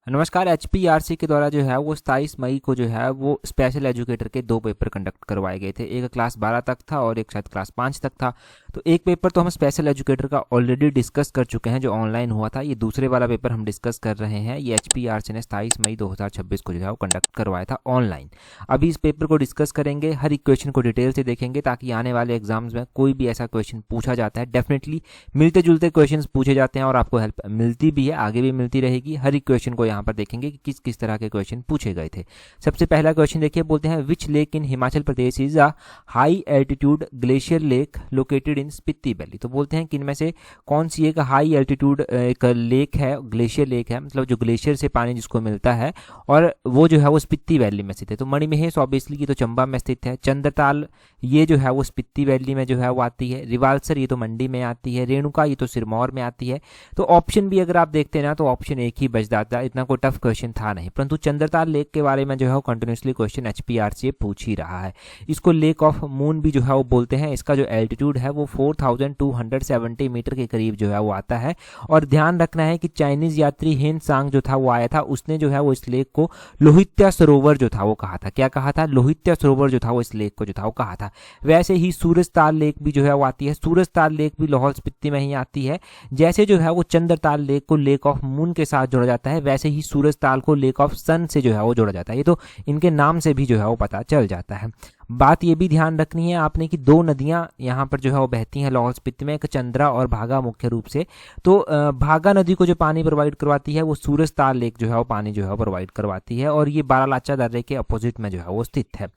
नमस्कार। एचपीआरसी के द्वारा जो है वो 27 मई को जो है वो स्पेशल एजुकेटर के 2 पेपर कंडक्ट करवाए गए थे। एक क्लास 12 तक था और एक शायद क्लास 5 तक था। तो एक पेपर तो हम स्पेशल एजुकेटर का ऑलरेडी डिस्कस कर चुके हैं जो ऑनलाइन हुआ था। ये दूसरे वाला पेपर हम डिस्कस कर रहे हैं। ये एचपीआरसी ने 27 मई 2026 को जो है वो कंडक्ट करवाया था ऑनलाइन। अभी इस पेपर को डिस्कस करेंगे, हर एक क्वेश्चन को डिटेल से देखेंगे ताकि आने वाले एग्जाम्स में कोई भी ऐसा क्वेश्चन पूछा जाता है, डेफिनेटली मिलते जुलते क्वेश्चन पूछे जाते हैं और आपको हेल्प मिलती भी है, आगे भी मिलती रहेगी। हर एक क्वेश्चन को यहाँ पर देखेंगे कि किस किस तरह के क्वेश्चन पूछे गए थे। सबसे पहला क्वेश्चन देखिए, बोलते हैं which lake in Himachal Pradesh is a high altitude glacier lake located in Spiti valley. तो बोलते हैं कि इनमें से कौन सी एक हाई एल्टीट्यूड एक लेक है, ग्लेशियर लेक है, मतलब जो ग्लेशियर से पानी जिसको मिलता है और वो जो है वो स्पीति वैली में स्थित है। तो मणिमहेश ऑब्वियसली ये तो चंबा में स्थित है, चंद्रताल ये जो है वो स्पीति वैली में जो है वो आती है, रिवाल्सर ये तो मंडी में आती है, रेणुका ये तो सिरमौर में आती है। तो ऑप्शन भी अगर आप देखते हैं ना तो ऑप्शन एक ही बच जाता है, इतना कोई टफ क्वेश्चन था नहीं। परंतु चंद्रताल लेक के बारे में जो है वो कंटिन्यूसली क्वेश्चन एचपीआरसी पूछ ही रहा है। इसको लेक ऑफ मून भी जो है वो बोलते हैं। इसका जो एल्टीट्यूड है वो 4270 मीटर के करीब जो है वो आता है। और ध्यान रखना है कि चाइनीज यात्री हेन सांग जो था वो आया था, उसने जो है वो इस लेक को लोहित्या सरोवर जो था वो कहा था। क्या कहा था? लोहित्या सरोवर जो था वो इस लेक को जो था वो कहा था। वैसे ही सूरजताल लेक भी जो है वो आती है। सूरजताल लेक भी लाहौल स्पीति में ही आती है। जैसे जो है वो चंद्रताल लेक को लेक ऑफ मून के साथ जोड़ा जाता है, वैसे ही सूरजताल को लेक ऑफ सन से जो है वो जोड़ा जाता है। ये तो इनके नाम से भी जो है वो पता चल जाता है। बात ये भी ध्यान रखनी है आपने कि 2 नदियां यहाँ पर जो है वो बहती हैं लाहौल स्पीति में, एक चंद्रा और भागा मुख्य रूप से। तो भागा नदी को जो पानी प्रोवाइड करवाती है वो सूरजताल लेक जो है वो पानी जो है वो प्रोवाइड करवाती है और ये बारालाचा दर्रे के अपोजिट में जो है वो स्थित है।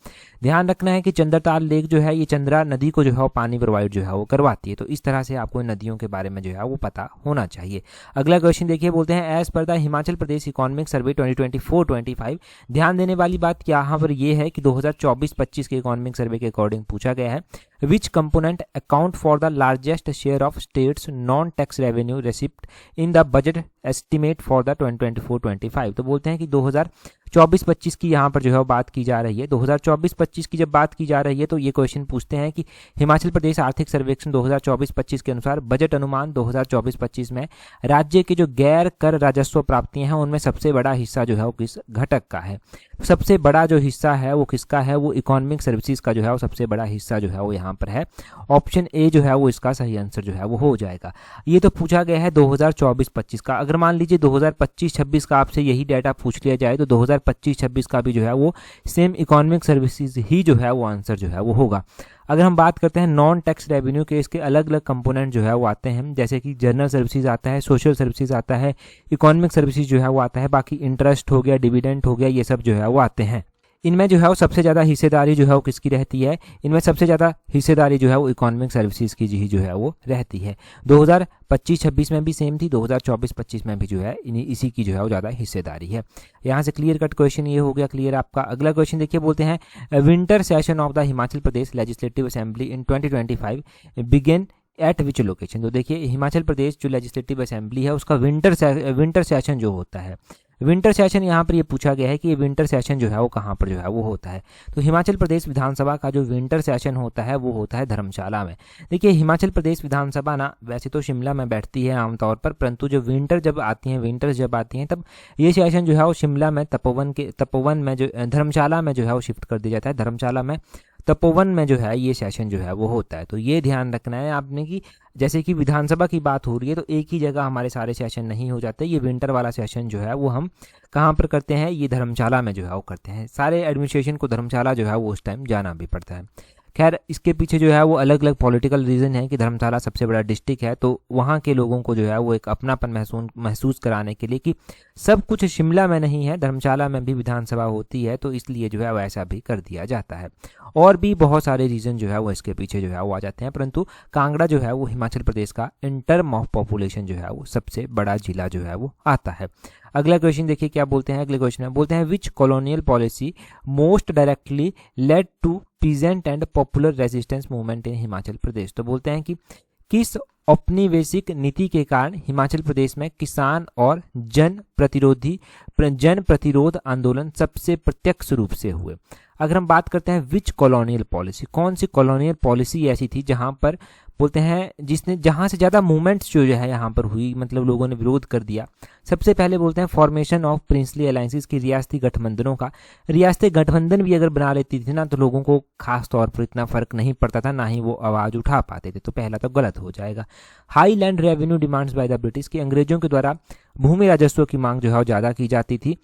ध्यान रखना है कि चंद्रताल लेक जो है ये चंद्रा नदी को जो है वो पानी प्रोवाइड जो है वो करवाती है। तो इस तरह से आपको नदियों के बारे में जो है वो पता होना चाहिए। अगला क्वेश्चन देखिए, बोलते हैं as per the Himachal Pradesh economic survey 2024-25। ध्यान देने वाली बात यहाँ पर यह है कि 2024-25 के इकोनॉमिक सर्वे के अकॉर्डिंग पूछा गया है विच component account for the largest share of states non tax revenue receipt in the budget estimate for the 2024-25। तो बोलते हैं कि 2024-25 की यहाँ पर जो है बात की जा रही है। 2024-25 की जब बात की जा रही है तो ये क्वेश्चन पूछते हैं कि हिमाचल प्रदेश आर्थिक सर्वेक्षण 2024-25 के अनुसार बजट अनुमान 2024-25 में राज्य के जो गैर कर राजस्व प्राप्तियां हैं उनमें सबसे बड़ा हिस्सा जो है वो किस घटक का है। सबसे बड़ा जो हिस्सा है वो किसका है? वो इकोनॉमिक सर्विसेज का जो है वो सबसे बड़ा हिस्सा जो है वो यहाँ पर है। ऑप्शन ए जो है वो इसका सही आंसर जो है वो हो जाएगा। ये तो पूछा गया है 2024-25 का। अगर मान लीजिए 2025-26 का आपसे यही डाटा पूछ लिया जाए तो 2025-26 का भी जो है वो सेम इकोनॉमिक सर्विसेज ही जो है वो आंसर जो है वो होगा। अगर हम बात करते हैं नॉन टैक्स रेवेन्यू के, इसके अलग अलग कंपोनेंट जो है वो आते हैं, जैसे कि जनरल सर्विसेज आता है, सोशल सर्विसेज आता है, इकोनॉमिक सर्विसेज जो है वो आता है, बाकी इंटरेस्ट हो गया, डिविडेंड हो गया, ये सब जो है वो आते हैं। इनमें जो है वो सबसे ज़्यादा हिस्सेदारी जो है वो किसकी रहती है? इनमें सबसे ज़्यादा हिस्सेदारी जो है वो इकोनॉमिक सर्विसेज की ही जो है वो रहती है। 2025-26 में भी सेम थी, 2024-25 में भी जो है इसी की जो है वो ज़्यादा हिस्सेदारी है। यहाँ से क्लियर कट क्वेश्चन ये हो गया क्लियर आपका। अगला क्वेश्चन देखिए, बोलते हैं winter session of the Himachal Pradesh legislative assembly in 2025 begin eight which location. तो देखिए हिमाचल प्रदेश जो लेजिस्लेटिव असेंबली है उसका विंटर सेशन जो होता है, विंटर सेशन यहाँ पर ये पूछा गया है कि ये विंटर सेशन जो है वो कहाँ पर जो है वो होता है। तो हिमाचल प्रदेश विधानसभा का जो विंटर सेशन होता है वो होता है धर्मशाला में। देखिए हिमाचल प्रदेश विधानसभा ना वैसे तो शिमला में बैठती है आमतौर पर, परंतु जो विंटर्स जब आती हैं तब ये सेशन जो है वो शिमला में तपोवन में जो धर्मशाला में जो है वो शिफ्ट कर दिया जाता है। धर्मशाला में तपोवन में जो है ये सेशन जो है वो होता है। तो ये ध्यान रखना है आपने कि जैसे कि विधानसभा की बात हो रही है तो एक ही जगह हमारे सारे सेशन नहीं हो जाते। ये विंटर वाला सेशन जो है वो हम कहाँ पर करते हैं? ये धर्मशाला में जो है वो करते हैं। सारे एडमिनिस्ट्रेशन को धर्मशाला जो है वो उस टाइम जाना भी पड़ता है। खैर इसके पीछे जो है वो अलग अलग पॉलिटिकल रीज़न है कि धर्मशाला सबसे बड़ा डिस्ट्रिक्ट है तो वहाँ के लोगों को जो है वो एक अपनापन महसूस कराने के लिए कि सब कुछ शिमला में नहीं है, धर्मशाला में भी विधानसभा होती है, तो इसलिए जो है वैसा भी कर दिया जाता है। और भी बहुत सारे रीज़न जो है वो इसके पीछे जो है वो आ जाते हैं, परंतु कांगड़ा जो है वो हिमाचल प्रदेश का इन टर्म ऑफ पॉपुलेशन जो है वो सबसे बड़ा जिला जो है वो आता है। अगला क्वेश्चन देखिए क्या बोलते हैं। अगले क्वेश्चन में बोलते हैं which colonial policy most directly led to peasant and popular resistance movement in Himachal Pradesh. तो बोलते हैं कि किस औपनिवेशिक नीति के कारण हिमाचल प्रदेश में किसान और जन प्रतिरोध आंदोलन सबसे प्रत्यक्ष रूप से हुए। अगर हम बात करते हैं विच कॉलोनियल पॉलिसी, कौन सी कॉलोनियल पॉलिसी ऐसी थी जहां पर बोलते हैं जिसने जहां से ज़्यादा मूवमेंट्स जो है यहाँ पर हुई, मतलब लोगों ने विरोध कर दिया। सबसे पहले बोलते हैं फॉर्मेशन ऑफ प्रिंसली अलायंसेस की, रियासती गठबंधनों का। रियासती गठबंधन भी अगर बना लेती थी ना तो लोगों को खास तौर पर इतना फर्क नहीं पड़ता था, ना ही वो आवाज़ उठा पाते थे, तो पहला तो गलत हो जाएगा। High land revenue demands by the British, की अंग्रेजों के द्वारा भूमि राजस्व की मांग जो है ज़्यादा की जाती थी।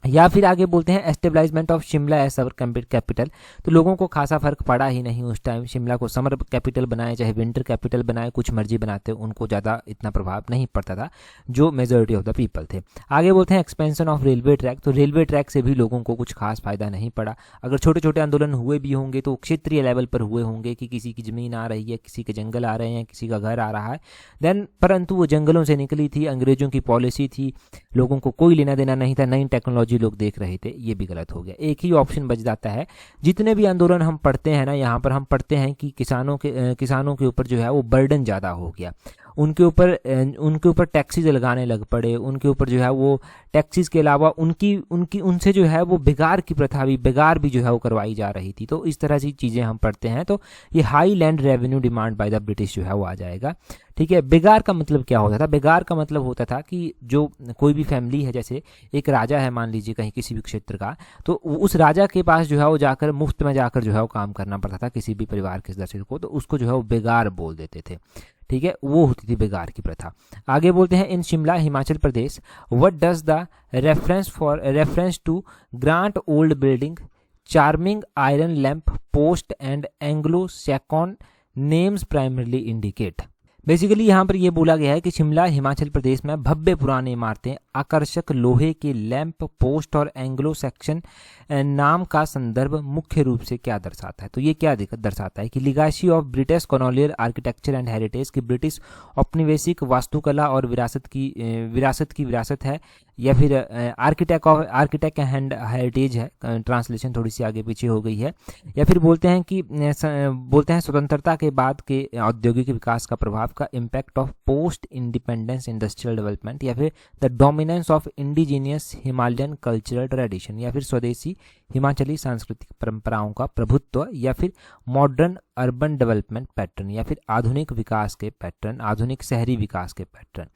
या फिर आगे बोलते हैं establishment of Shimla as summer capital, तो लोगों को खासा फर्क पड़ा ही नहीं उस टाइम, शिमला को समर कैपिटल बनाए चाहे विंटर कैपिटल बनाए, कुछ मर्जी बनाते, उनको ज़्यादा इतना प्रभाव नहीं पड़ता था जो मेजॉरिटी ऑफ द पीपल थे। आगे बोलते हैं एक्सपेंशन ऑफ रेलवे ट्रैक, तो रेलवे ट्रैक से भी लोगों को कुछ खास फायदा नहीं पड़ा। अगर छोटे छोटे आंदोलन हुए भी होंगे तो क्षेत्रीय लेवल पर हुए होंगे कि किसी की ज़मीन आ रही है, किसी के जंगल आ रहे हैं, किसी का घर आ रहा है, देन परंतु वो जंगलों से निकली थी, अंग्रेजों की पॉलिसी थी, लोगों को कोई लेना देना नहीं था, नई टेक्नोलॉजी लोग देख रहे थे, ये भी गलत हो गया। एक ही ऑप्शन बच जाता है। जितने भी आंदोलन हम पढ़ते हैं ना, यहाँ पर हम पढ़ते हैं कि किसानों के ऊपर जो है वो बर्डन ज़्यादा हो गया, उनके ऊपर टैक्सीज लगाने लग पड़े, उनके ऊपर जो है वो टैक्सीज के अलावा उनसे जो है वो बेगार भी जो है वो करवाई जा रही थी। तो इस तरह की चीज़ें हम पढ़ते हैं, तो ये high land revenue demand by the British जो है वो आ जाएगा। ठीक है, बेगार का मतलब क्या होता था? बेगार का मतलब होता था कि जो कोई भी फैमिली है, जैसे एक राजा है मान लीजिए कहीं किसी भी क्षेत्र का, तो उस राजा के पास जो है वो जाकर मुफ्त में जाकर जो है वो काम करना पड़ता था किसी भी परिवार के सदस्य को, तो उसको जो है वो बेगार बोल देते थे। ठीक है, वो होती थी बेगार की प्रथा। आगे बोलते हैं in Shimla Himachal Pradesh what does the reference to grant old building charming iron lamp post and Anglo Saxon names primarily indicate. Basically यहाँ पर ये बोला गया है कि शिमला हिमाचल प्रदेश में भव्य पुरानी इमारतें, आकर्षक लोहे के लैंप पोस्ट और एंग्लो सैक्सन नाम का संदर्भ मुख्य रूप से क्या दर्शाता है? तो ये क्या दर्शाता है कि legacy of British colonial architecture and heritage, की ब्रिटिश औपनिवेशिक वास्तुकला और विरासत की विरासत है, या फिर आर्किटेक्ट एंड हेरिटेज है, ट्रांसलेशन थोड़ी सी आगे पीछे हो गई है। या फिर बोलते हैं स्वतंत्रता के बाद के औद्योगिक विकास का प्रभाव का impact of post independence industrial development, या फिर the dominance of indigenous Himalayan cultural tradition, या फिर स्वदेशी हिमाचली सांस्कृतिक परंपराओं का प्रभुत्व, या फिर मॉडर्न अर्बन डेवलपमेंट पैटर्न, या फिर आधुनिक विकास के पैटर्न, आधुनिक शहरी विकास के पैटर्न।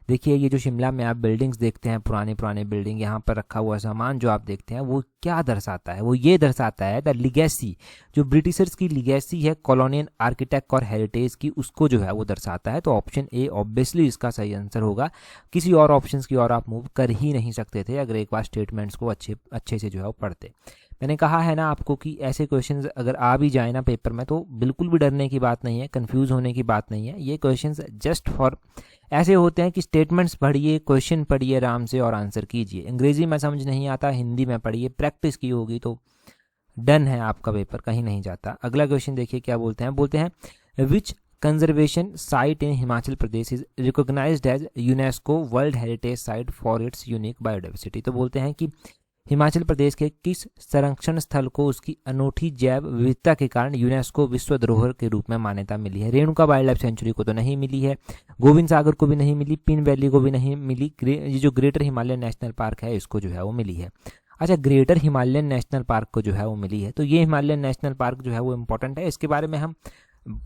देखिए ये जो शिमला में आप बिल्डिंग्स देखते हैं, पुराने बिल्डिंग, यहाँ पर रखा हुआ सामान जो आप देखते हैं, वो क्या दर्शाता है? वो ये दर्शाता है द लिगेसी, जो ब्रिटिशर्स की लिगेसी है कॉलोनियल आर्किटेक्ट और हेरिटेज की, उसको जो है वो दर्शाता है। तो ऑप्शन ए ऑब्वियसली इसका सही आंसर होगा। किसी और ऑप्शंस की ओर आप मूव कर ही नहीं सकते थे अगर एक बार स्टेटमेंट्स को अच्छे से जो है वो पढ़ते। मैंने कहा है ना आपको कि ऐसे क्वेश्चंस अगर आ भी जाए ना पेपर में, तो बिल्कुल भी डरने की बात नहीं है, कंफ्यूज होने की बात नहीं है। ये क्वेश्चंस जस्ट फॉर ऐसे होते हैं कि स्टेटमेंट्स पढ़िए, क्वेश्चन पढ़िए आराम से और आंसर कीजिए। अंग्रेजी में समझ नहीं आता, हिंदी में पढ़िए, प्रैक्टिस की होगी तो डन है, आपका पेपर कहीं नहीं जाता। अगला क्वेश्चन देखिए क्या बोलते हैं which conservation site in Himachal Pradesh is recognised as UNESCO world heritage site for its unique biodiversity. तो बोलते हैं कि हिमाचल प्रदेश के किस संरक्षण स्थल को उसकी अनूठी जैव विविधता के कारण यूनेस्को विश्व धरोहर के रूप में मान्यता मिली है? रेणुका वाइल्ड लाइफ सेंचुरी को तो नहीं मिली है, गोविंद सागर को भी नहीं मिली, पिन वैली को भी नहीं मिली, ये जो ग्रेटर हिमालयन नेशनल पार्क है इसको जो है वो मिली है। अच्छा, ग्रेटर हिमालयन नेशनल पार्क को जो है वो मिली है, तो ये हिमालयन नेशनल पार्क जो है वो इम्पोर्टेंट है। इसके बारे में हम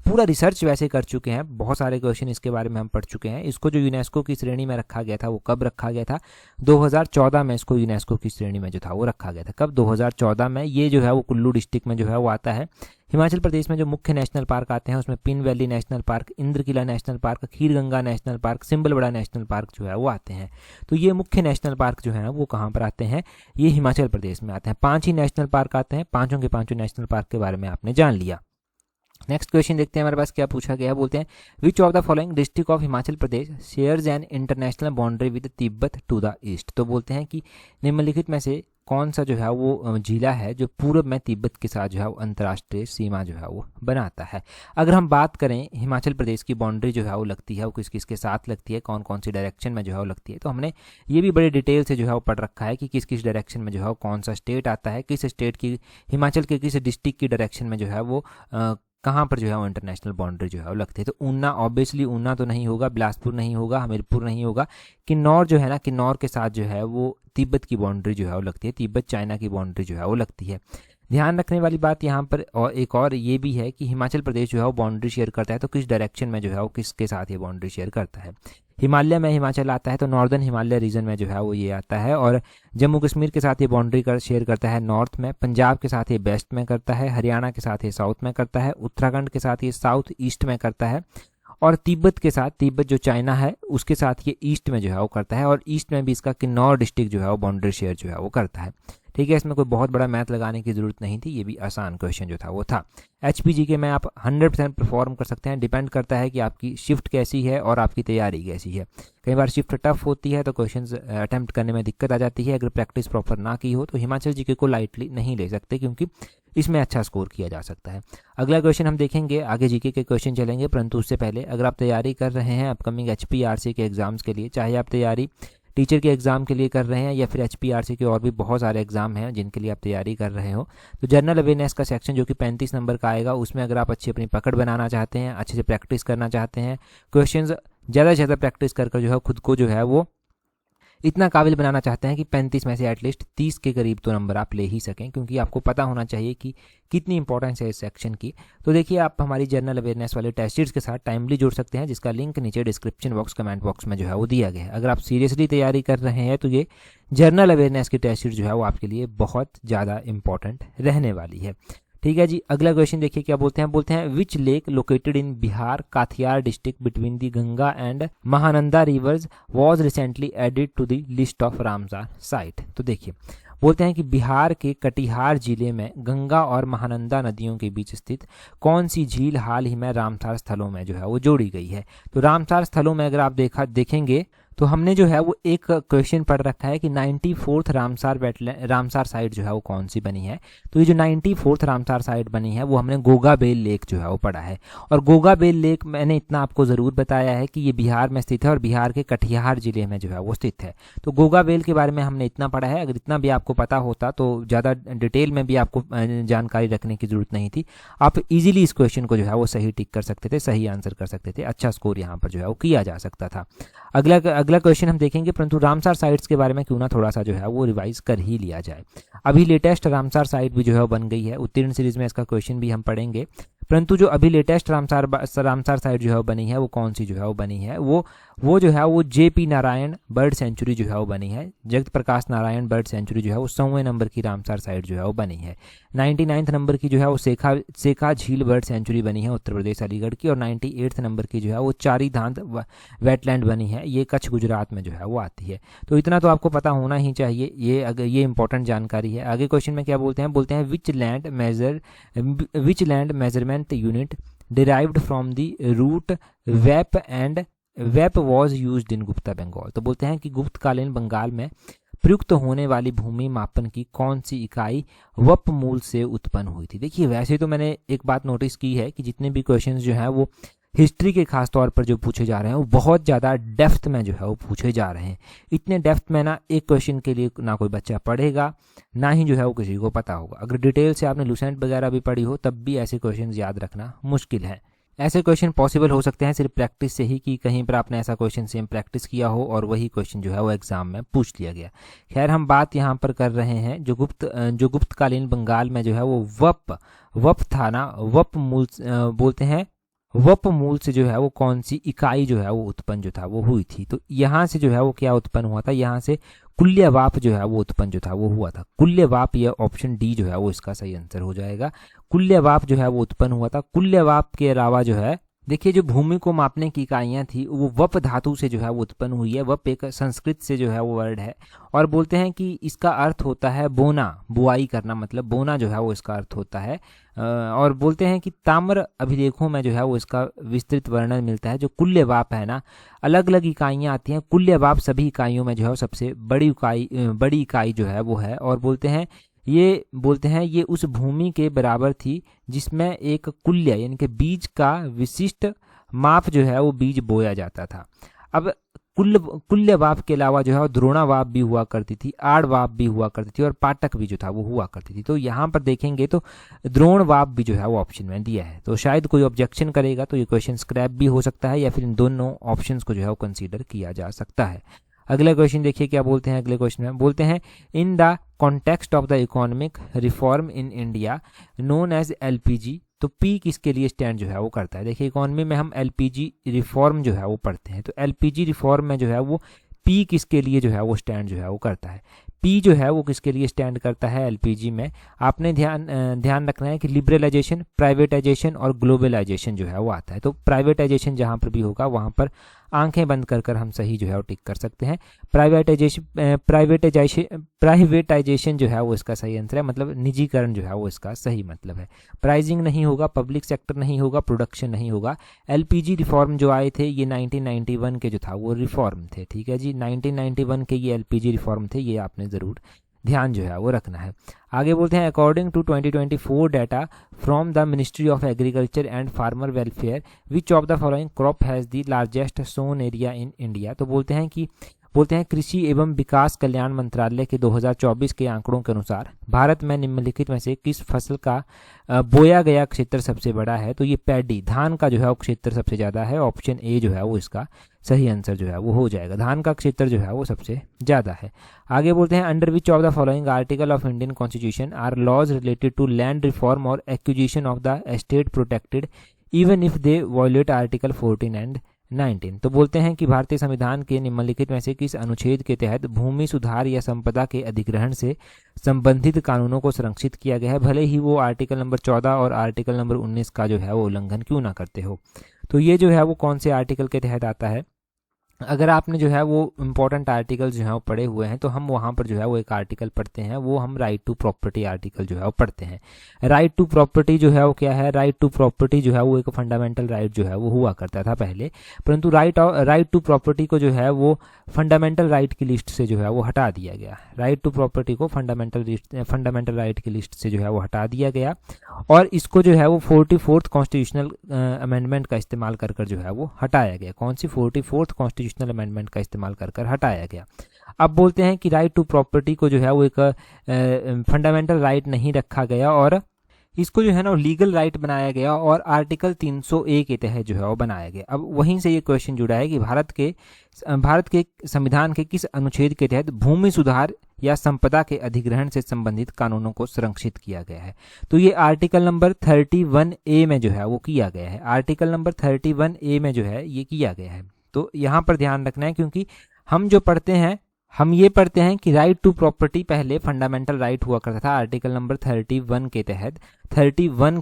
पूरा रिसर्च वैसे कर चुके हैं, बहुत सारे क्वेश्चन इसके बारे में हम पढ़ चुके हैं। इसको जो यूनेस्को की श्रेणी में रखा गया था वो कब रखा गया था? 2014 में इसको यूनेस्को की श्रेणी में जो था वो रखा गया था। कब? 2014 में। ये जो है वो कुल्लू डिस्ट्रिक्ट में जो है वो आता है। हिमाचल प्रदेश में जो मुख्य नेशनल पार्क आते हैं उसमें Pin valley national park, Indrakila national park, Khirganga national park, Simbalbara national park जो है वो आते हैं। तो ये मुख्य नेशनल पार्क जो है ना वो कहाँ पर आते हैं? ये हिमाचल प्रदेश में आते हैं। 5 ही नेशनल पार्क आते हैं, पांचों के पांचों नेशनल पार्क के बारे में आपने जान लिया। नेक्स्ट क्वेश्चन देखते हैं हमारे पास क्या पूछा गया है। बोलते हैं which of the following district of Himachal Pradesh shares an international boundary with Tibet to the east. तो बोलते हैं कि निम्नलिखित में से कौन सा जो है वो जिला है जो पूर्व में तिब्बत के साथ जो है वो अंतर्राष्ट्रीय सीमा जो है वो बनाता है। अगर हम बात करें हिमाचल प्रदेश की बाउंड्री जो है वो लगती है वो किस किस के साथ लगती है, कौन कौन सी डायरेक्शन में जो है वो लगती है, तो हमने ये भी बड़े डिटेल से जो है वो पढ़ रखा है कि किस किस डायरेक्शन में जो है वो कौन सा स्टेट आता है, किस स्टेट की, हिमाचल के किस डिस्ट्रिक्ट की डायरेक्शन में जो है वो कहाँ पर जो है वो इंटरनेशनल बाउंड्री जो है वो लगती है। तो ऊना, ऑब्वियसली ऊना तो नहीं होगा, बिलासपुर नहीं होगा, हमीरपुर नहीं होगा, किन्नौर जो है ना, किन्नौर के साथ जो है वो तिब्बत की बाउंड्री जो है वो लगती है, तिब्बत चाइना की बाउंड्री जो है वो लगती है। ध्यान रखने वाली बात यहाँ पर और एक और ये भी है कि हिमाचल प्रदेश जो है वो बाउंड्री शेयर करता है, तो किस डायरेक्शन में जो है वो किसके साथ ये बाउंड्री शेयर करता है। हिमालय में हिमाचल आता है तो नॉर्दर्न हिमालय रीजन में जो है वो ये आता है, और जम्मू कश्मीर के साथ ये बाउंड्री शेयर करता है नॉर्थ में, पंजाब के साथ ये वेस्ट में करता है, हरियाणा के साथ ये साउथ में करता है, उत्तराखंड के साथ ये साउथ ईस्ट में करता है, और तिब्बत के साथ, तिब्बत जो चाइना है उसके साथ ये ईस्ट में जो है वो करता है, और ईस्ट में भी इसका किन्नौर डिस्ट्रिक्ट जो है वो बाउंड्री शेयर जो है वो करता है। ठीक है, इसमें कोई बहुत बड़ा मैथ लगाने की जरूरत नहीं थी, ये भी आसान क्वेश्चन जो था वो था। HPG में आप 100% परफॉर्म कर सकते हैं, डिपेंड करता है कि आपकी शिफ्ट कैसी है और आपकी तैयारी कैसी है। कई बार शिफ्ट टफ होती है तो क्वेश्चंस अटेम्प्ट करने में दिक्कत आ जाती है, अगर प्रैक्टिस प्रॉपर ना की हो तो हिमाचल GK को लाइटली नहीं ले सकते, क्योंकि इसमें अच्छा स्कोर किया जा सकता है। अगला क्वेश्चन हम देखेंगे, आगे GK के क्वेश्चन चलेंगे, परंतु उससे पहले अगर आप तैयारी कर रहे हैं अपकमिंग HPRC के एग्जाम्स के लिए, चाहे आप तैयारी टीचर के एग्ज़ाम के लिए कर रहे हैं या फिर HPRC के और भी बहुत सारे एग्जाम हैं जिनके लिए आप तैयारी कर रहे हो, तो जनरल अवेयरनेस का सेक्शन जो कि 35 नंबर का आएगा, उसमें अगर आप अच्छी अपनी पकड़ बनाना चाहते हैं, अच्छे से प्रैक्टिस करना चाहते हैं, क्वेश्चंस ज़्यादा से ज़्यादा प्रैक्टिस कर जो है खुद को जो है वो इतना काबिल बनाना चाहते हैं कि 35 में से एटलीस्ट 30 के करीब तो नंबर आप ले ही सकें, क्योंकि आपको पता होना चाहिए कि कितनी इंपॉर्टेंस है इस सेक्शन की। तो देखिए, आप हमारी जनरल अवेयरनेस वाले टेस्ट सीरीज के साथ टाइमली जुड़ सकते हैं, जिसका लिंक नीचे डिस्क्रिप्शन बॉक्स कमेंट बॉक्स में जो है वो दिया गया है। अगर आप सीरियसली तैयारी कर रहे हैं तो ये जनरल अवेयरनेस की टेस्ट सीरीज जो है वो आपके लिए बहुत ज़्यादा इंपॉर्टेंट रहने वाली है। ठीक है जी, अगला क्वेश्चन देखिए क्या बोलते हैं which lake located in Bihar Katihar district between the Ganga and Mahananda rivers was recently added to the list of Ramsar site. तो देखिए, बोलते हैं कि बिहार के कटिहार जिले में गंगा और महानंदा नदियों के बीच स्थित कौन सी झील हाल ही में रामसार स्थलों में जो है वो जोड़ी गई है। तो रामसार स्थलों में अगर आप देखेंगे तो हमने जो है वो एक क्वेश्चन पढ़ रखा है कि 94th रामसार साइट जो है वो कौन सी बनी है। तो ये जो 94th रामसार साइट बनी है वो हमने गोगाबेल लेक जो है वो पढ़ा है, और गोगाबेल लेक मैंने इतना आपको ज़रूर बताया है कि ये बिहार में स्थित है और बिहार के कटिहार जिले में जो है वो स्थित है। तो गोगाबेल के बारे में हमने इतना पढ़ा है, अगर इतना भी आपको पता होता तो ज़्यादा डिटेल में भी आपको जानकारी रखने की ज़रूरत नहीं थी, आप इजीली इस क्वेश्चन को जो है वो सही टिक कर सकते थे, सही आंसर कर सकते थे, अच्छा स्कोर यहाँ पर जो है वो किया जा सकता था। अगला क्वेश्चन हम देखेंगे, परंतु रामसार साइट्स के बारे में क्यों ना थोड़ा सा जो है वो रिवाइज कर ही लिया जाए। अभी लेटेस्ट रामसार साइट भी जो है वो बन गई है, उत्तीर्ण सीरीज में इसका क्वेश्चन भी हम पढ़ेंगे, परंतु जो अभी लेटेस्ट रामसार साइट जो है वो बनी है वो कौन सी जो है वो बनी है, वो जो है वो JP नारायण बर्ड सेंचुरी जो है वो बनी है। जगत प्रकाश नारायण बर्ड सेंचुरी जो है वो 100वें नंबर की रामसार साइट जो है वो बनी है। 99th नंबर की जो है वो सेखा झील बर्ड सेंचुरी बनी है उत्तर प्रदेश अलीगढ़ की, और 98th नंबर की जो है वो चारी धांत वेटलैंड बनी है, ये कच्छ गुजरात में जो है वो आती है। तो इतना तो आपको पता होना ही चाहिए, ये इंपॉर्टेंट जानकारी है। आगे क्वेश्चन में क्या बोलते हैं which land measurement unit derived from the root vap was used in Gupta Bengal. तो बोलते हैं कि गुप्तकालीन बंगाल में प्रयुक्त होने वाली भूमि मापन की कौन सी इकाई वप मूल से उत्पन्न हुई थी। देखिए, वैसे तो मैंने एक बात नोटिस की है कि जितने भी क्वेश्चंस जो हैं वो हिस्ट्री के खास तौर पर जो पूछे जा रहे हैं वो बहुत ज़्यादा डेप्थ में जो है वो पूछे जा रहे हैं। इतने डेप्थ में ना एक क्वेश्चन के लिए ना कोई बच्चा पढ़ेगा, ना ही जो है वो किसी को पता होगा। अगर डिटेल से आपने लूसेंट वगैरह भी पढ़ी हो तब भी ऐसे क्वेश्चन याद रखना मुश्किल है। ऐसे क्वेश्चन पॉसिबल हो सकते हैं सिर्फ प्रैक्टिस से ही, कि कहीं पर आपने ऐसा क्वेश्चन सेम प्रैक्टिस किया हो और वही क्वेश्चन जो है वो एग्जाम में पूछ लिया गया। खैर, हम बात यहाँ पर कर रहे हैं जो गुप्तकालीन बंगाल में जो है वो वप था ना, वप मूल बोलते हैं, वप मूल से जो है वो कौन सी इकाई जो है वो उत्पन्न जो था वो हुई थी। तो यहाँ से जो है वो क्या उत्पन्न हुआ था, यहाँ से कुल्यवाप जो है वो उत्पन्न जो था वो हुआ था। कुल्यवाप, यह ऑप्शन डी जो है वो इसका सही आंसर हो जाएगा। कुल्यवाप जो है वो उत्पन्न हुआ था। कुल्यवाप के अलावा जो है देखिए, जो भूमि को मापने की इकाइयां थी वो वप धातु से जो है वो उत्पन्न हुई है। वप एक संस्कृत से जो है वो वर्ड है, और बोलते हैं कि इसका अर्थ होता है बोना, बुआई करना, मतलब बोना जो है वो इसका अर्थ होता है। और बोलते हैं कि ताम्र अभिलेखों में जो है वो इसका विस्तृत वर्णन मिलता है। जो कुल्यवाप है ना, अलग अलग इकाइयां आती हैं, कुल्यवाप सभी इकाइयों में जो है सबसे बड़ी इकाई जो है वो है। और बोलते हैं ये उस भूमि के बराबर थी जिसमें एक कुल्य यानी कि बीज का विशिष्ट माप जो है वो बीज बोया जाता था। अब कुल्यवाप के अलावा जो है द्रोणावाप भी हुआ करती थी, आड़वाप भी हुआ करती थी, और पाटक भी जो था वो हुआ करती थी। तो यहाँ पर देखेंगे तो द्रोणवाप भी जो है वो ऑप्शन में दिया है। तो शायद कोई ऑब्जेक्शन करेगा तो ये क्वेश्चन स्क्रैप भी हो सकता है, या फिर इन दोनों ऑप्शंस को जो है वो कंसीडर किया जा सकता है। अगला क्वेश्चन देखिए क्या बोलते हैं। अगले क्वेश्चन में बोलते हैं in the context of the economic reform in India known as LPG, तो पी किसके लिए स्टैंड जो है वो करता है। देखिए इकोनॉमी में हम एलपीजी रिफॉर्म जो है वो पढ़ते हैं, तो एलपीजी रिफॉर्म में जो है वो पी किसके लिए जो है वो स्टैंड जो है वो करता है। पी जो है वो किसके लिए स्टैंड करता है एलपीजी में, आपने ध्यान रखना है कि लिबरलाइजेशन, प्राइवेटाइजेशन और ग्लोबलाइजेशन जो है वो आता है। तो प्राइवेटाइजेशन जहाँ पर भी होगा वहाँ पर आंखें बंद कर हम सही जो है वो टिक कर सकते हैं। प्राइवेटाइजेशन जो है वो इसका सही आंसर है, मतलब निजीकरण जो है वो इसका सही मतलब है। प्राइजिंग नहीं होगा, पब्लिक सेक्टर नहीं होगा, प्रोडक्शन नहीं होगा। एलपीजी रिफॉर्म जो आए थे ये 1991 के जो था वो रिफॉर्म थे, ठीक है जी, 1991 के ये एलपीजी रिफॉर्म थे, ये आपने ज़रूर ध्यान जो है वो रखना है। आगे बोलते हैं according to 2024 data from the ministry of agriculture and farmer welfare which of the following crop has the largest sown area in India, तो बोलते हैं कृषि एवं विकास कल्याण मंत्रालय के 2024 के आंकड़ों के अनुसार भारत में निम्नलिखित में से किस फसल का बोया गया क्षेत्र सबसे बड़ा है। तो ये पैडी, धान का जो है वो क्षेत्र सबसे ज़्यादा है। ऑप्शन ए जो है वो इसका सही आंसर जो है वो हो जाएगा, धान का क्षेत्र जो है वो सबसे ज़्यादा है। आगे बोलते हैं under which of the following article of Indian constitution are laws related to land reform और acquisition of the estate protected even if they violate article 14 and 19, तो बोलते हैं कि भारतीय संविधान के निम्नलिखित में से किस अनुच्छेद के तहत भूमि सुधार या संपदा के अधिग्रहण से संबंधित कानूनों को संरक्षित किया गया है, भले ही वो आर्टिकल नंबर 14 और आर्टिकल नंबर 19 का जो है वो उल्लंघन क्यों ना करते हो। तो ये जो है वो कौन से आर्टिकल के तहत आता है। अगर आपने जो है वो इम्पोर्टेंट आर्टिकल जो है वो पढ़े हुए हैं तो हम वहाँ पर जो है वो एक आर्टिकल पढ़ते हैं, वो हम राइट टू प्रॉपर्टी आर्टिकल जो है वो पढ़ते हैं। राइट टू प्रॉपर्टी जो है वो क्या है, राइट टू प्रॉपर्टी जो है वो एक फंडामेंटल राइट जो है वो हुआ करता था पहले, परंतु राइट टू प्रॉपर्टी को जो है वो फंडामेंटल राइट की लिस्ट से जो है वो हटा दिया गया। राइट टू प्रॉपर्टी को फंडामेंटल राइट की लिस्ट से जो है वो हटा दिया गया और इसको जो है वो 44th कॉन्स्टिट्यूशनल अमेंडमेंट का इस्तेमाल कर जो है वो हटाया गया। कौन सी 44th कॉन्स्टिट्यूशनल अमेंडमेंट का इस्तेमाल कर हटाया गया। अब बोलते हैं कि राइट टू प्रॉपर्टी को जो है वो एक फंडामेंटल राइट नहीं रखा गया और इसको जो है ना लीगल राइट बनाया गया और आर्टिकल 300A के तहत जो है वो बनाया गया। अब वहीं से ये क्वेश्चन जुड़ा है कि भारत के संविधान के किस अनुच्छेद के तहत भूमि सुधार या संपदा के अधिग्रहण से संबंधित कानूनों को संरक्षित किया गया है। तो ये आर्टिकल नंबर 31A में जो है वो किया गया है। आर्टिकल नंबर 31A में जो है ये किया गया है। तो यहाँ पर ध्यान रखना है क्योंकि हम जो पढ़ते हैं हम ये पढ़ते हैं कि राइट टू प्रॉपर्टी पहले फंडामेंटल राइट हुआ करता था आर्टिकल नंबर 31 के तहत 31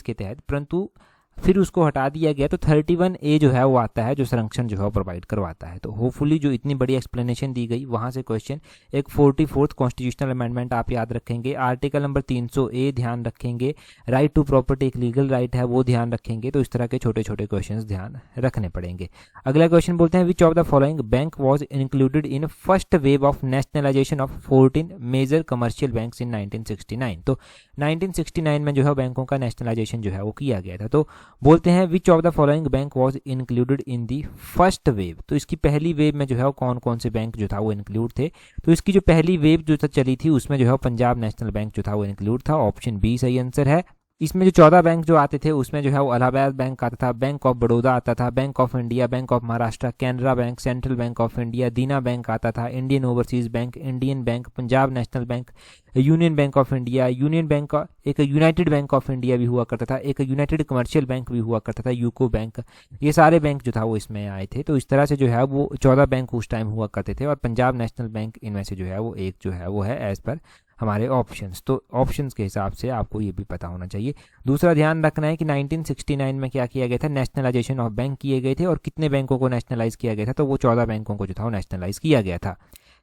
के तहत, परंतु फिर उसको हटा दिया गया। तो 31A जो है वो आता है जो संरक्षण जो है वो प्रोवाइड करवाता है। तो होपफुली जो इतनी बड़ी एक्सप्लेनेशन दी गई वहाँ से क्वेश्चन एक 44th कॉन्स्टिट्यूशनल अमेंडमेंट आप याद रखेंगे, आर्टिकल नंबर 300A ध्यान रखेंगे, राइट टू प्रॉपर्टी एक लीगल राइट है वो ध्यान रखेंगे। तो इस तरह के छोटे छोटे क्वेश्चन ध्यान रखने पड़ेंगे। अगला क्वेश्चन बोलते हैं which of the following bank was included in first wave of nationalisation of 14 major commercial banks in 1969। तो 1969 में जो है बैंकों का नेशनलाइजेशन जो है वो किया गया था। तो बोलते हैं which of the following bank was included in the first wave. तो इसकी पहली वेव में जो है कौन कौन से बैंक जो था वो इंक्लूड थे। तो इसकी जो पहली वेव जो चली थी उसमें जो है पंजाब नेशनल बैंक जो था वो इंक्लूड था। ऑप्शन बी सही आंसर है। इसमें जो 14 बैंक जो आते थे उसमें जो है वो इलाहाबाद बैंक आता था, बैंक ऑफ बड़ौदा आता था, bank of India, bank of Maharashtra, Canara bank, central bank of India, Dina bank आता था, Indian overseas bank, Indian bank, Punjab national bank, union bank of India, union bank का एक यूनाइटेड बैंक ऑफ इंडिया भी हुआ करता था, एक यूनाइटेड कमर्शियल बैंक भी हुआ करता था, यूको बैंक। ये सारे बैंक जो था वो इसमें आए थे। तो इस तरह से जो है वो 14 बैंक उस टाइम हुआ करते थे और पंजाब नेशनल बैंक इनमें से जो है वो एक जो है वो है एज पर हमारे ऑप्शंस। तो ऑप्शंस के हिसाब से आपको ये भी पता होना चाहिए। दूसरा ध्यान रखना है कि 1969 में क्या किया गया था, नेशनलाइजेशन ऑफ बैंक किए गए थे और कितने बैंकों को नेशनलाइज किया गया था, तो वो 14 बैंकों को जो था वो नेशनलाइज किया गया था।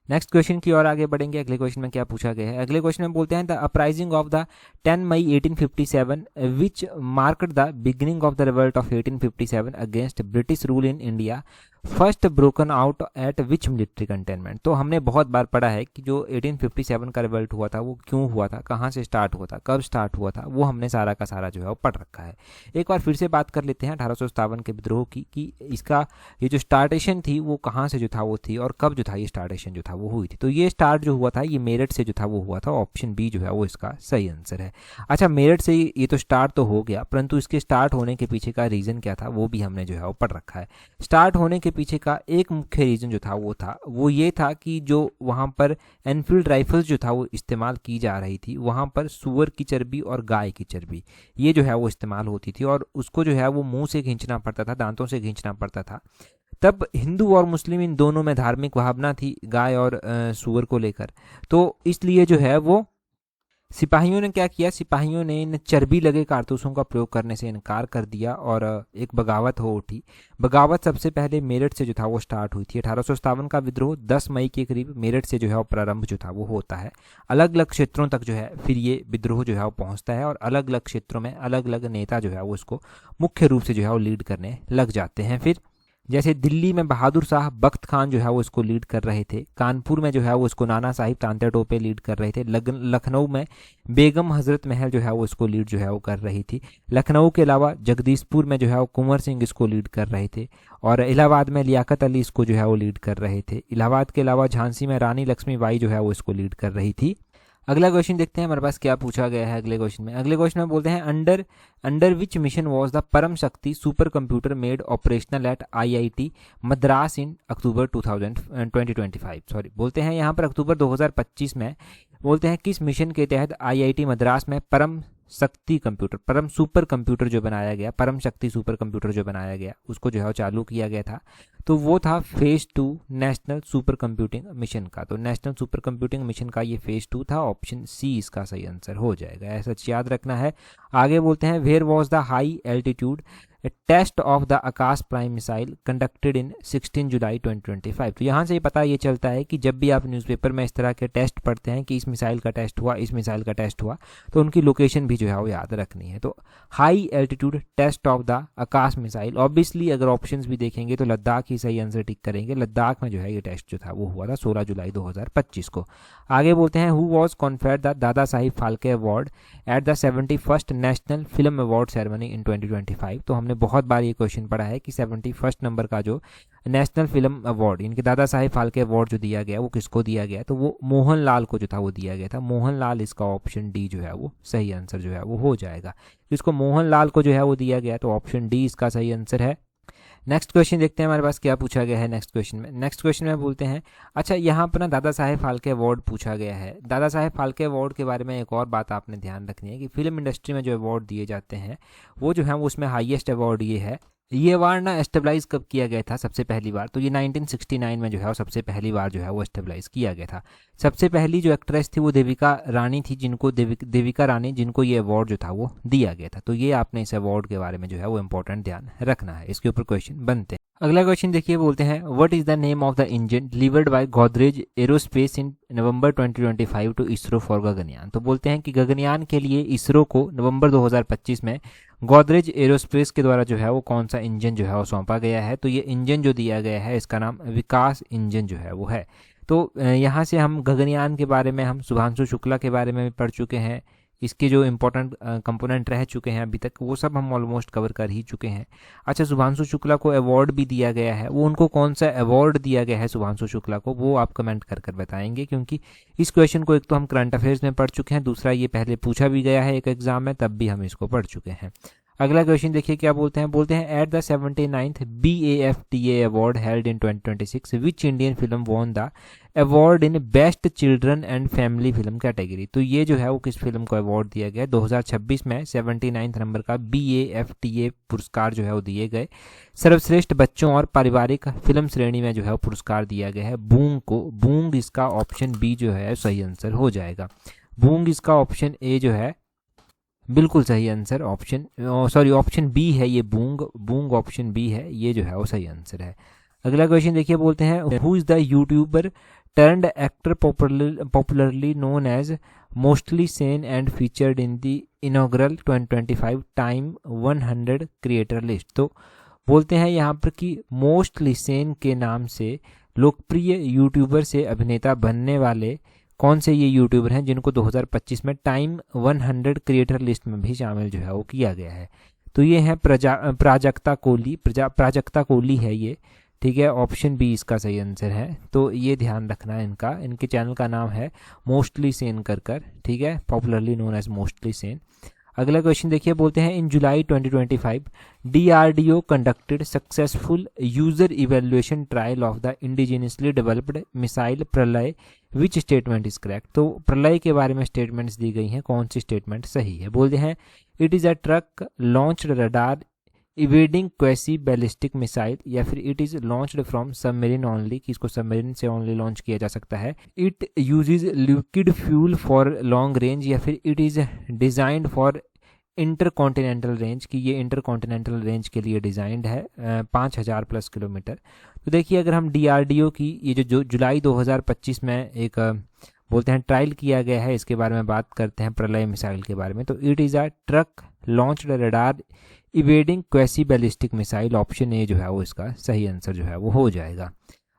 नेक्स्ट क्वेश्चन की ओर आगे बढ़ेंगे। अगले क्वेश्चन में क्या पूछा गया है, अगले क्वेश्चन में बोलते हैं the uprising of the 10 May 1857 which marked the beginning of the revolt of 1857 against British rule in India first broken out at which military cantonment. तो हमने बहुत बार पढ़ा है कि जो 1857 का रिवॉल्ट हुआ था वो क्यों हुआ था, कहाँ से स्टार्ट हुआ था, कब स्टार्ट हुआ था, वो हमने सारा का सारा जो है वो पढ़ रखा है। एक बार फिर से बात कर लेते हैं 1857 के विद्रोह की कि इसका ये जो स्टार्टेशन थी वो कहाँ से जो था वो थी और कब जो था ये स्टार्टेशन जो था वो हुई थी। तो ये स्टार्ट जो हुआ था ये मेरठ से जो था वो हुआ था। ऑप्शन बी जो है वो इसका सही आंसर है। अच्छा, मेरठ से ये तो स्टार्ट तो हो गया, परंतु इसके स्टार्ट होने के पीछे का रीज़न क्या था वो भी हमने जो है वो पढ़ रखा है। स्टार्ट होने के पीछे का एक मुख्य रीज़न जो था वो ये था कि जो वहाँ पर एनफील्ड राइफल्स जो था वो इस्तेमाल की जा रही थी, वहाँ पर सूअर की चर्बी और गाय की चर्बी ये जो है वो इस्तेमाल होती थी और उसको जो है वो मुंह से खींचना पड़ता था, दांतों से खींचना पड़ता था। तब हिंदू और मुस्लिम इन दोनों में धार्मिक भावना थी गाय और सूअर को लेकर, तो इसलिए जो है वो सिपाहियों ने क्या किया, सिपाहियों ने इन चर्बी लगे कारतूसों का प्रयोग करने से इनकार कर दिया और एक बगावत हो उठी। बगावत सबसे पहले मेरठ से जो था वो स्टार्ट हुई थी। 1857 का विद्रोह 10 मई के करीब मेरठ से जो है वो प्रारंभ जो था वो होता है। अलग अलग क्षेत्रों तक जो है फिर ये विद्रोह जो है वो पहुंचता है और अलग अलग क्षेत्रों में अलग अलग नेता जो है वो इसको मुख्य रूप से जो है वो लीड करने लग जाते हैं। फिर जैसे दिल्ली में बहादुर शाह बख्त खान जो है वो इसको लीड कर रहे थे, कानपुर में जो है वो इसको नाना साहिब तांत्या टोपे लीड कर रहे थे, लखनऊ में बेगम हजरत महल जो है वो इसको लीड जो है वो कर रही थी, लखनऊ के अलावा जगदीशपुर में जो है वो कुंवर सिंह इसको लीड कर रहे थे और इलाहाबाद में लियाकत अली इसको जो है वो लीड कर रहे थे। इलाहाबाद के अलावा झांसी में रानी लक्ष्मीबाई जो है वो इसको लीड कर रही थी। अगला क्वेश्चन देखते हैं हमारे पास क्या पूछा गया है अगले क्वेश्चन में बोलते हैं under which mission was the Param Shakti supercomputer made operational at IIT Madras in October 2025। बोलते हैं यहाँ पर अक्टूबर 2025 में बोलते हैं किस मिशन के तहत IIT मद्रास में परम सुपर कंप्यूटर जो बनाया गया, परम शक्ति सुपर कंप्यूटर जो बनाया गया उसको जो है चालू किया गया था। तो वो था phase 2 national super computing mission का। तो नेशनल सुपर कंप्यूटिंग मिशन का ये फेज 2 था, ऑप्शन सी इसका सही आंसर हो जाएगा, ऐसा याद रखना है। आगे बोलते हैं where was the high altitude test of the Akash prime missile conducted in 16 July 2025। तो यहाँ से ये पता ये चलता है कि जब भी आप न्यूज़पेपर में इस तरह के टेस्ट पढ़ते हैं कि इस मिसाइल का टेस्ट हुआ, इस मिसाइल का टेस्ट हुआ, तो उनकी लोकेशन भी जो है वो याद रखनी है। तो high altitude test of the Akash missile, obviously अगर ऑप्शंस भी देखेंगे तो लद्दाख ही सही आंसर टिक करेंगे। लद्दाख में जो है ये टेस्ट जो था वो हुआ था 16 जुलाई 2025 को। आगे बोलते हैं हु वॉज कॉन्फर्ड द दादा Sahib Phalke award at the 71st national film award ceremony इन 2025। तो हमने बहुत बार ये क्वेश्चन पढ़ा है कि 71st नंबर का जो नेशनल फिल्म अवार्ड, इनके दादा साहेब फाल्के अवार्ड जो दिया गया वो किसको दिया गया, तो वो मोहनलाल को जो था वो दिया गया था। मोहनलाल इसका ऑप्शन डी जो है वो सही आंसर जो है वो हो जाएगा। इसको मोहनलाल को जो है वो दिया गया, तो ऑप्शन डी इसका सही आंसर है। नेक्स्ट क्वेश्चन देखते हैं हमारे पास क्या पूछा गया है नेक्स्ट क्वेश्चन में बोलते हैं अच्छा यहाँ पर ना दादा साहेब फाल्के अवार्ड पूछा गया है। दादा साहेब फाल्के अवार्ड के बारे में एक और बात आपने ध्यान रखनी है कि फिल्म इंडस्ट्री में जो अवार्ड दिए जाते हैं वो जो है वो उसमें हाईएस्ट अवार्ड ये है। ये अवार्ड ना एस्टेब्लाइज कब किया गया था सबसे पहली बार, तो ये 1969 में जो है वो सबसे पहली बार जो है वो एस्टेब्लाइज किया गया था। सबसे पहली जो एक्ट्रेस थी वो देविका रानी थी, देविका रानी जिनको ये अवार्ड जो था वो दिया गया था। तो ये आपने इस अवार्ड के बारे में जो है वो इंपॉर्टेंट ध्यान रखना है, इसके ऊपर क्वेश्चन बनते हैं। अगला क्वेश्चन देखिए, बोलते हैं what is the name of the engine delivered by Godrej Aerospace in November 2025 to ISRO for Gaganyaan. तो बोलते हैं कि गगनयान के लिए इसरो को नवंबर 2025 में गोदरेज एरोस्पेस के द्वारा जो है वो कौन सा इंजन जो है वो सौंपा गया है। तो ये इंजन जो दिया गया है इसका नाम विकास इंजन जो है वो है। तो यहाँ से हम गगनयान के बारे में, हम शुभांशु शुक्ला के बारे में भी पढ़ चुके हैं, इसके जो इंपॉर्टेंट कंपोनेंट रह चुके हैं अभी तक वो सब हम ऑलमोस्ट कवर कर ही चुके हैं। अच्छा, शुभांशु शुक्ला को अवार्ड भी दिया गया है, वो उनको कौन सा अवार्ड दिया गया है शुभांशु शुक्ला को वो आप कमेंट कर बताएंगे, क्योंकि इस क्वेश्चन को एक तो हम करंट अफेयर्स में पढ़ चुके हैं, दूसरा ये पहले पूछा भी गया है एक एग्जाम में, तब भी हम इसको पढ़ चुके हैं। अगला क्वेश्चन देखिए क्या बोलते हैं at the 79th BAFTA award held in 2026 which Indian film won the award in best children and family film category. तो ये जो है वो किस फिल्म को अवार्ड दिया गया 2026 में 79th नंबर का BAFTA पुरस्कार जो है वो दिए गए। सर्वश्रेष्ठ बच्चों और पारिवारिक फिल्म श्रेणी में जो है वो पुरस्कार दिया गया है बूंग को। बूंग इसका ऑप्शन बी जो है सही आंसर हो जाएगा। बूंग इसका ऑप्शन ए जो है बिल्कुल सही आंसर, ऑप्शन बी है ये, बूंग ऑप्शन बी है, ये जो है वो सही आंसर है। अगला क्वेश्चन देखिए, बोलते हैं who is the YouTuber turned actor popularly known as Mostly Sane and featured in the inaugural 2025 Time 100 creator list. तो बोलते हैं यहाँ पर कि मोस्टली सेन के नाम से लोकप्रिय यूट्यूबर से अभिनेता बनने वाले कौन से ये यूट्यूबर हैं जिनको 2025 में टाइम 100 क्रिएटर लिस्ट में भी शामिल जो है वो किया गया है। तो ये है प्राजक्ता कोहली है ये, ठीक है, ऑप्शन बी इसका सही आंसर है। तो ये ध्यान रखना है इनके चैनल का नाम है मोस्टली सेन कर, ठीक है, popularly known as Mostly Sane. अगला क्वेश्चन देखिए, बोलते हैं in July 2025 DRDO conducted successful user evaluation trial of the indigenously developed missile Pralay, which statement is correct. तो प्रलय के बारे में स्टेटमेंट्स दी गई हैं, कौन सी स्टेटमेंट सही है। बोलते हैं it is a truck launched radar evading quasi ballistic missile, या फिर it is launched from submarine only, कि इसको सबमरीन से ओनली लॉन्च किया जा सकता है। It uses liquid fuel for long range, या फिर it is designed for intercontinental range, कि ये इंटरकॉन्टिनेंटल रेंज के लिए डिजाइंड है 5000 प्लस किलोमीटर। तो देखिए अगर हम DRDO की ये जो जुलाई 2025 में एक बोलते हैं ट्रायल किया गया है, इसके बारे में बात करते हैं प्रलय मिसाइल के बारे में। तो it is a truck launched radar evading quasi ballistic missile, option A जो है वो इसका सही आंसर जो है वो हो जाएगा।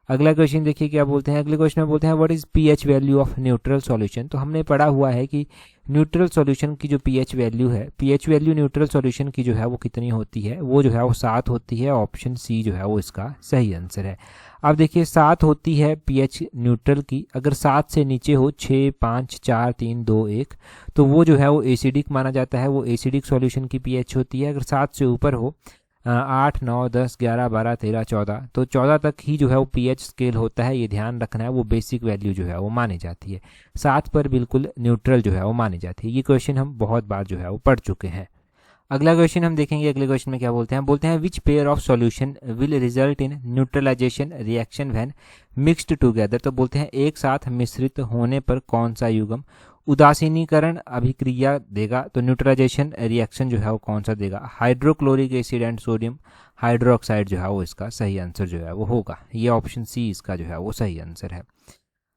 अगला क्वेश्चन देखिए क्या बोलते हैं, अगले क्वेश्चन में बोलते हैं what is pH value of neutral solution. तो हमने पढ़ा हुआ है कि न्यूट्रल सॉल्यूशन की जो pH वैल्यू है, pH वैल्यू न्यूट्रल सॉल्यूशन की जो है वो कितनी होती है, वो जो है वो 7 होती है। ऑप्शन सी जो है वो इसका सही आंसर है। अब देखिए 7 होती है pH न्यूट्रल की, अगर 7 से नीचे हो 6, 5, 4, 3, 2, 1 तो वो जो है वो एसिडिक माना जाता है, वो एसिडिक सॉल्यूशन की pH होती है। अगर 7 से ऊपर हो 8, 9, 10, 11, 12, 13, 14 तो 14 तक ही जो है वो pH स्केल होता है, ये ध्यान रखना है। वो बेसिक वैल्यू जो है वो मानी जाती है, 7 पर बिल्कुल न्यूट्रल जो है वो मानी जाती है। ये क्वेश्चन हम बहुत बार जो है वो पढ़ चुके हैं। अगला क्वेश्चन हम देखेंगे, अगले क्वेश्चन में क्या बोलते हैं which pair of solution will result in neutralisation reaction when mixed together. तो बोलते हैं एक साथ मिश्रित होने पर कौन सा युग्म उदासीनीकरण अभिक्रिया देगा। तो न्यूट्रलाइजेशन रिएक्शन जो है वो कौन सा देगा, hydrochloric acid and sodium hydroxide जो है वो इसका सही आंसर जो है वो होगा। ये ऑप्शन सी इसका जो है वो सही आंसर है।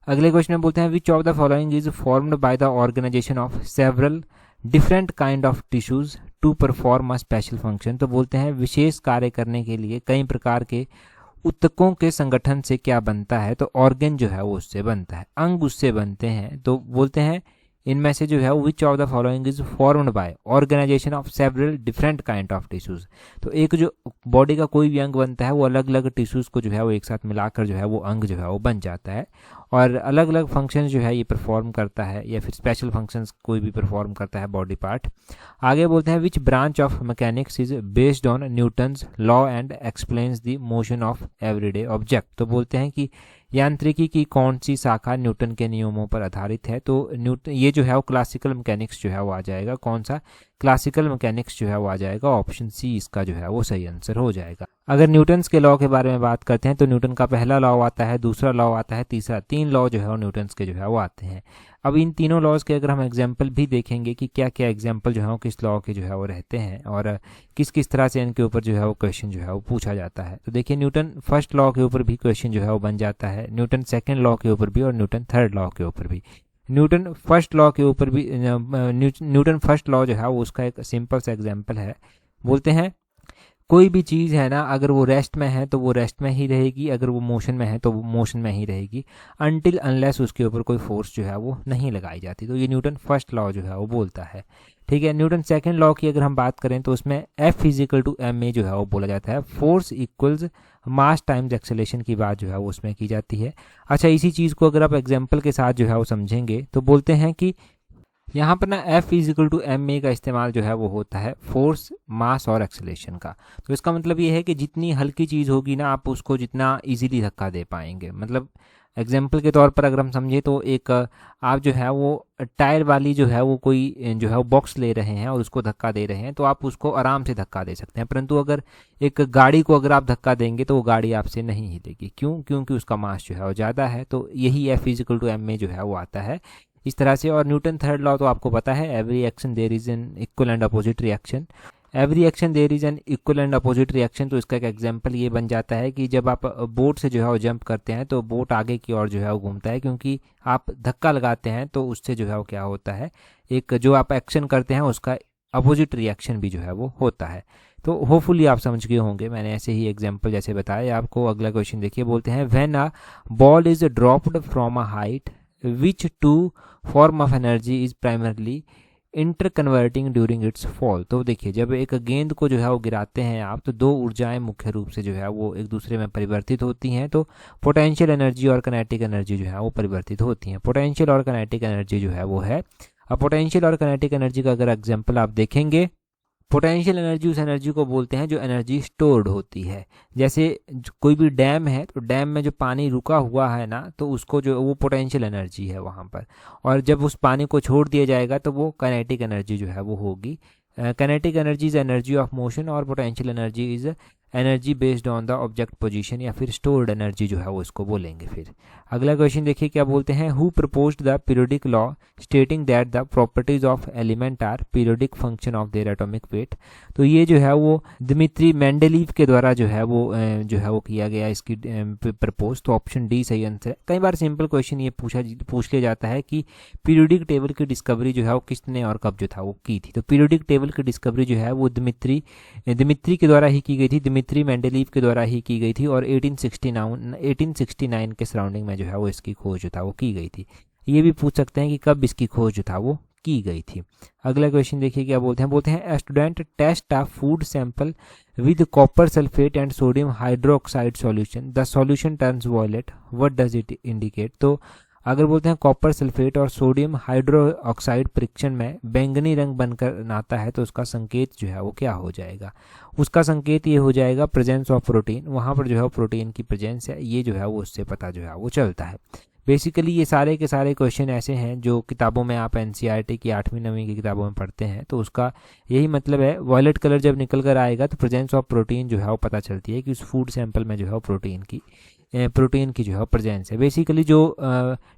अगले क्वेश्चन में बोलते हैं which of the following is formed by the organisation of several different kind of tissues to perform a special function. तो बोलते हैं विशेष कार्य करने के लिए कई प्रकार के ऊतकों के संगठन से क्या बनता है, तो ऑर्गन जो है वो उससे बनता है, अंग उससे बनते हैं। तो बोलते हैं इनमें से जो है which of the following is formed by organisation of several different kind of tissues. तो एक जो बॉडी का कोई भी अंग बनता है वो अलग अलग टिश्यूज को जो है वो एक साथ मिलाकर जो है वो अंग जो है वो बन जाता है, और अलग अलग फंक्शन जो है ये परफॉर्म करता है, या फिर स्पेशल फंक्शंस कोई भी परफॉर्म करता है बॉडी पार्ट। आगे बोलते हैं which branch of mechanics is based on Newton's law and explains the motion of everyday object. तो बोलते हैं कि यांत्रिकी की कौन सी शाखा न्यूटन के नियमों पर आधारित है। तो न्यूटन ये जो है वो क्लासिकल मैकेनिक्स जो है वो आ जाएगा। कौन सा, क्लासिकल मैकेनिक्स जो है वो आ जाएगा। ऑप्शन सी इसका जो है वो सही आंसर हो जाएगा। अगर न्यूटन्स के लॉ के बारे में बात करते हैं तो न्यूटन का पहला लॉ आता है, दूसरा लॉ आता है, तीसरा, 3 लॉ जो है वो न्यूटन्स के जो है वो आते हैं। अब इन तीनों लॉज के अगर हम एग्जाम्पल भी देखेंगे कि क्या क्या एग्जाम्पल जो है वो किस लॉ के जो है वो रहते हैं और किस किस तरह से इनके ऊपर जो है वो क्वेश्चन जो है वो पूछा जाता है। तो देखिए न्यूटन फर्स्ट लॉ के ऊपर भी क्वेश्चन जो है वो बन जाता है, न्यूटन सेकेंड लॉ के ऊपर भी और न्यूटन थर्ड लॉ के ऊपर भी। न्यूटन फर्स्ट लॉ के ऊपर भी न्यूटन फर्स्ट लॉ जो है वो उसका एक सिंपल सा एग्जाम्पल है। बोलते हैं कोई भी चीज़ है ना, अगर वो रेस्ट में है तो वो रेस्ट में ही रहेगी, अगर वो मोशन में है तो वो मोशन में ही रहेगी, अनटिल अनलेस उसके ऊपर कोई फोर्स जो है वो नहीं लगाई जाती। तो ये न्यूटन फर्स्ट लॉ जो है वो बोलता है। ठीक है, न्यूटन सेकंड लॉ की अगर हम बात करें तो उसमें F इजिकल टू ma जो है वो बोला जाता है, फोर्स इक्वल्स मास टाइम्स एक्सेलेरेशन की बात जो है वो उसमें की जाती है। अच्छा, इसी चीज़ को अगर आप एग्जाम्पल के साथ जो है वो समझेंगे तो बोलते हैं कि यहाँ पर ना F इजिकल टू ma का इस्तेमाल जो है वो होता है फोर्स, मास और एक्सेलेरेशन का। तो इसका मतलब ये है कि जितनी हल्की चीज़ होगी ना आप उसको जितना इजीली धक्का दे पाएंगे। मतलब एग्जाम्पल के तौर पर अगर हम समझे तो एक आप जो है वो टायर वाली जो है वो कोई जो है वो बॉक्स ले रहे हैं और उसको धक्का दे रहे हैं तो आप उसको आराम से धक्का दे सकते हैं, परंतु अगर एक गाड़ी को अगर आप धक्का देंगे तो वो गाड़ी आपसे नहीं हिलेगी। क्यों? क्योंकि उसका मास जो है वो ज़्यादा है। तो यही F इजिकल टू ma जो है वो आता है इस तरह से। और न्यूटन थर्ड लॉ तो आपको पता है, every action there is an equal and opposite reaction, every action there is an equal and opposite reaction. तो इसका एक एग्जांपल ये बन जाता है कि जब आप बोट से जो है वो जंप करते हैं तो बोट आगे की ओर जो है वो घूमता है, क्योंकि आप धक्का लगाते हैं तो उससे जो है वो क्या होता है, एक जो आप एक्शन करते हैं उसका अपोजिट रिएक्शन भी जो है वो होता है। तो होपफुली आप समझ गए होंगे, मैंने ऐसे ही एग्जाम्पल जैसे बताया आपको। अगला क्वेश्चन देखिए, बोलते हैं when a ball is dropped from a height which two form of energy is primarily interconverting during its fall। तो देखिए जब एक गेंद को जो है वो गिराते हैं आप तो दो ऊर्जाएं मुख्य रूप से जो है वो एक दूसरे में परिवर्तित होती हैं। तो पोटेंशियल एनर्जी और काइनेटिक एनर्जी जो है वो परिवर्तित होती हैं। पोटेंशियल और काइनेटिक एनर्जी जो है वो है अब पोटेंशियल और काइनेटिक एनर्जी का अगर एग्जांपल आप देखेंगे, पोटेंशियल एनर्जी उस एनर्जी को बोलते हैं जो एनर्जी स्टोर्ड होती है। जैसे कोई भी डैम है तो डैम में जो पानी रुका हुआ है ना, तो उसको जो वो पोटेंशियल एनर्जी है वहाँ पर, और जब उस पानी को छोड़ दिया जाएगा तो वो काइनेटिक एनर्जी जो है वो होगी। Kinetic energy is energy of motion और potential energy is energy based on the object position, या फिर स्टोर्ड एनर्जी जो है वो इसको बोलेंगे। फिर अगला क्वेश्चन देखिए क्या बोलते हैं, who proposed the periodic law stating that the properties of element are periodic function of their atomic weight. तो ये जो है वो दिमित्री मेंडेलीव के द्वारा जो है वो किया गया इसकी प्रपोज। तो ऑप्शन डी सही आंसर है। कई बार सिंपल क्वेश्चन ये पूछ लिया जाता है कि पीरियोडिक टेबल की डिस्कवरी जो है वो किसने और कब जो था वो की थी। तो पीरियोडिक टेबल की डिस्कवरी जो है वो दिमित्री के द्वारा ही की गई थी, दिमित्री मेंडेलीव के द्वारा ही की गई थी, और 1869 के सराउंडिंग में जो है वो इसकी खोज जो था वो की गई थी। ये भी पूछ सकते हैं कि कब इसकी खोज जो था वो की गई थी। अगला क्वेश्चन देखिए क्या बोलते हैं, student test a food sample with copper sulphate and sodium hydroxide solution, the solution turns violet, what does it indicate. तो अगर बोलते हैं कॉपर सल्फेट और सोडियम हाइड्रोक्साइड परीक्षण में बैंगनी रंग बनकर आता है, तो उसका संकेत जो है वो क्या हो जाएगा। उसका संकेत ये हो जाएगा प्रेजेंस ऑफ प्रोटीन, वहाँ पर जो है प्रोटीन की प्रेजेंस है, ये जो है वो उससे पता जो है वो चलता है। बेसिकली ये सारे के सारे क्वेश्चन ऐसे हैं जो किताबों में आप एनसीईआरटी की 8वीं 9वीं की किताबों में पढ़ते हैं, तो उसका यही मतलब है। वॉयलेट कलर जब निकल कर आएगा तो प्रेजेंस ऑफ प्रोटीन जो है वो पता चलती है कि उस फूड सैंपल में जो है प्रोटीन की जो है प्रेजेंस है। बेसिकली जो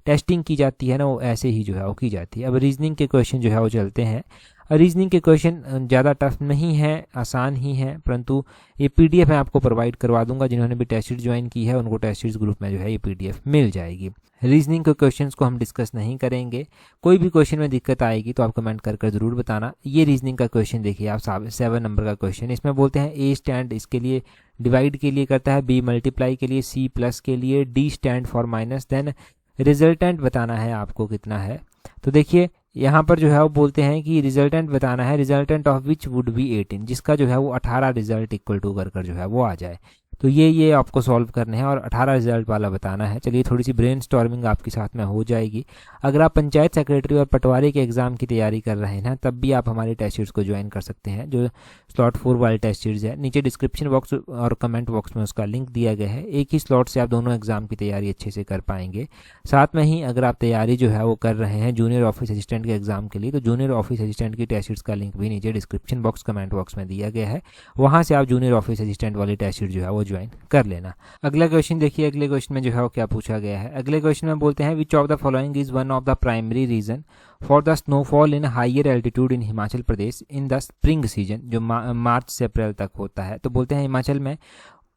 टेस्टिंग की जाती है ना, वो ऐसे ही जो है वो की जाती है। अब रीजनिंग के क्वेश्चन जो है वो चलते हैं। रीजनिंग के क्वेश्चन ज़्यादा टफ नहीं है, आसान ही है, परंतु ये पीडीएफ मैं आपको प्रोवाइड करवा दूंगा। जिन्होंने भी टेस्ट सीरीज ज्वाइन की है उनको टेस्ट सीरीज ग्रुप में जो है ये पीडीएफ मिल जाएगी। रीजनिंग के क्वेश्चंस को हम डिस्कस नहीं करेंगे। कोई भी क्वेश्चन में दिक्कत आएगी तो आप कमेंट कर ज़रूर बताना। ये रीजनिंग का क्वेश्चन देखिए आप 7 नंबर का क्वेश्चन, इसमें बोलते हैं ए स्टैंड इसके लिए डिवाइड के लिए करता है, बी मल्टीप्लाई के लिए, सी प्लस के लिए, D stand for minus, then resultant बताना है आपको कितना है। तो देखिए यहाँ पर जो है वो बोलते हैं कि रिजल्टेंट बताना है, resultant of which would be 18, जिसका जो है वो 18 रिजल्ट इक्वल टू कर जो है वो आ जाए। तो ये आपको सॉल्व करने हैं और 18 रिजल्ट वाला बताना है। चलिए थोड़ी सी ब्रेनस्टॉर्मिंग आपके साथ में हो जाएगी। अगर आप पंचायत सेक्रेटरी और पटवारी के एग्जाम की तैयारी कर रहे हैं ना, तब भी आप हमारी टेस्ट सीरीज को ज्वाइन कर सकते हैं, जो स्लॉट 4 वाली टेस्ट सीरीज है। नीचे डिस्क्रिप्शन बॉक्स और कमेंट बॉक्स में उसका लिंक दिया गया है। एक ही स्लॉट से आप दोनों एग्जाम की तैयारी अच्छे से कर पाएंगे। साथ में ही अगर आप तैयारी जो है वो कर रहे हैं जूनियर ऑफिस असिस्टेंट के एग्जाम के लिए, तो जूनियर ऑफिस असिस्टेंट की टेस्ट सीरीज का लिंक भी नीचे डिस्क्रिप्शन बॉक्स कमेंट बॉक्स में दिया गया है। वहाँ से आप जूनियर ऑफिस असिस्टेंट वाली टेस्ट सीरीज जो है वो ज्वाइन कर लेना। अगला क्वेश्चन देखिए, अगले क्वेश्चन में जो है वो क्या पूछा गया है। अगले क्वेश्चन में बोलते हैं which of the following is one of the primary reason for the snowfall in higher altitude in Himachal Pradesh in the spring season, जो मार्च से अप्रैल तक होता है। तो बोलते हैं हिमाचल में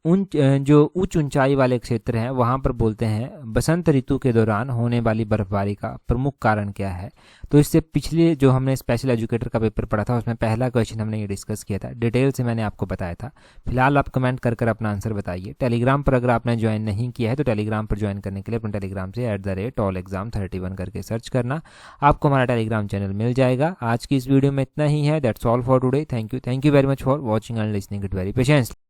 जो उच्च ऊंचाई वाले क्षेत्र हैं वहाँ पर बोलते हैं बसंत ऋतु के दौरान होने वाली बर्फबारी का प्रमुख कारण क्या है। तो इससे पिछले जो हमने स्पेशल एजुकेटर का पेपर पढ़ा था उसमें पहला क्वेश्चन हमने ये डिस्कस किया था, डिटेल से मैंने आपको बताया था। फिलहाल आप कमेंट कर अपना आंसर बताइए। टेलीग्राम पर अगर आपने ज्वाइन नहीं किया है तो टेलीग्राम पर ज्वाइन करने के लिए अपने टेलीग्राम से @allexam31 करके सर्च करना, आपको हमारा टेलीग्राम चैनल मिल जाएगा। आज की इस वीडियो में इतना ही है। That's all for today. Thank you very much for watching and listening it very patiently.